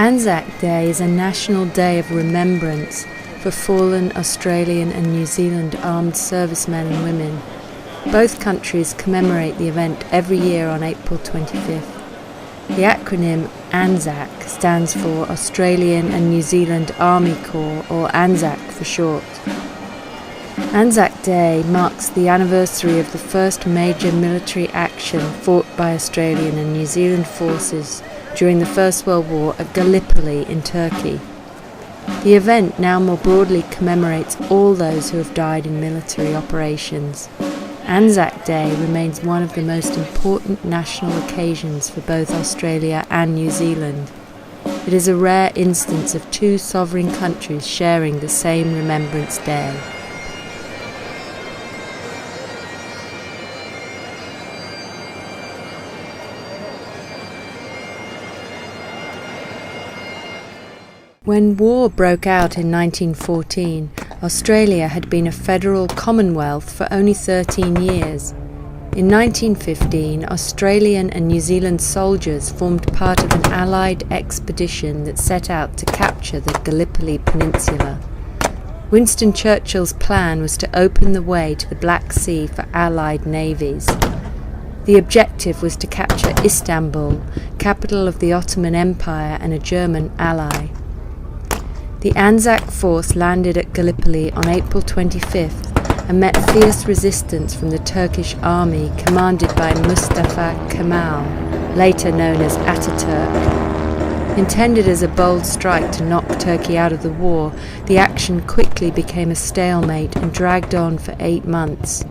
ANZAC Day is a national day of remembrance for fallen Australian and New Zealand armed servicemen and women. Both countries commemorate the event every year on April 25th. The acronym ANZAC stands for Australian and New Zealand Army Corps, or ANZAC for short. ANZAC Day marks the anniversary of the first major military action fought by Australian and New Zealand forces during the First World War at Gallipoli in Turkey. The event now more broadly commemorates all those who have died in military operations. ANZAC Day remains one of the most important national occasions for both Australia and New Zealand. It is a rare instance of two sovereign countries sharing the same Remembrance Day. When war broke out in 1914, Australia had been a federal commonwealth for only 13 years. In 1915, Australian and New Zealand soldiers formed part of an Allied expedition that set out to capture the Gallipoli Peninsula. Winston Churchill's plan was to open the way to the Black Sea for Allied navies. The objective was to capture Istanbul, capital of the Ottoman Empire and a German ally. The ANZAC force landed at Gallipoli on April 25th and met fierce resistance from the Turkish army commanded by Mustafa Kemal, later known as Ataturk. Intended as a bold strike to knock Turkey out of the war, the action quickly became a stalemate and dragged on for 8 months.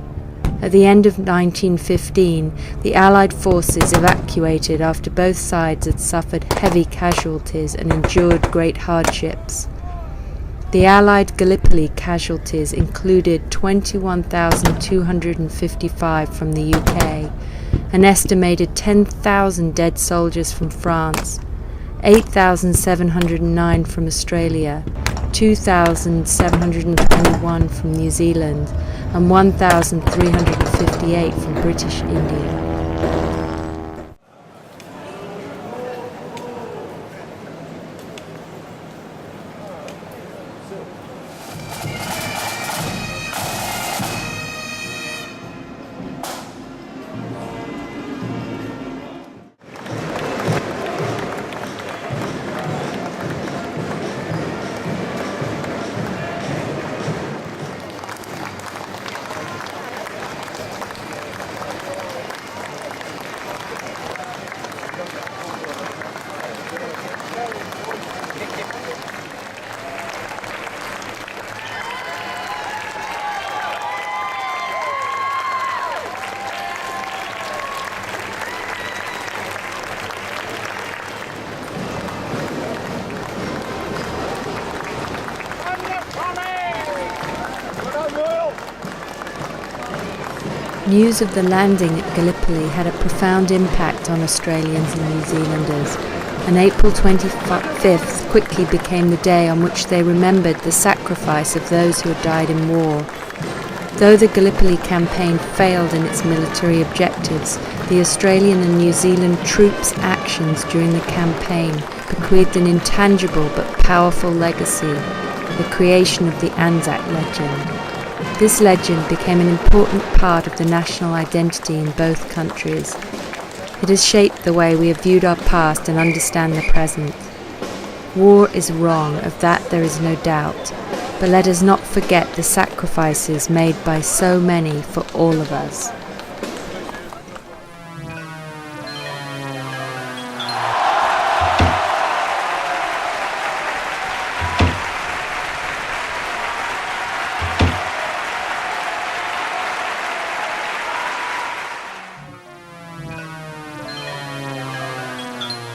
At the end of 1915, the Allied forces evacuated after both sides had suffered heavy casualties and endured great hardships. The Allied Gallipoli casualties included 21,255 from the UK, an estimated 10,000 dead soldiers from France, 8,709 from Australia, 2,721 from New Zealand, and 1,358 from British India. News of the landing at Gallipoli had a profound impact on Australians and New Zealanders, and April 25th quickly became the day on which they remembered the sacrifice of those who had died in war. Though the Gallipoli campaign failed in its military objectives, the Australian and New Zealand troops' actions during the campaign bequeathed an intangible but powerful legacy, the creation of the ANZAC legend. This legend became an important part of the national identity in both countries. It has shaped the way we have viewed our past and understand the present. War is wrong, of that there is no doubt, but let us not forget the sacrifices made by so many for all of us.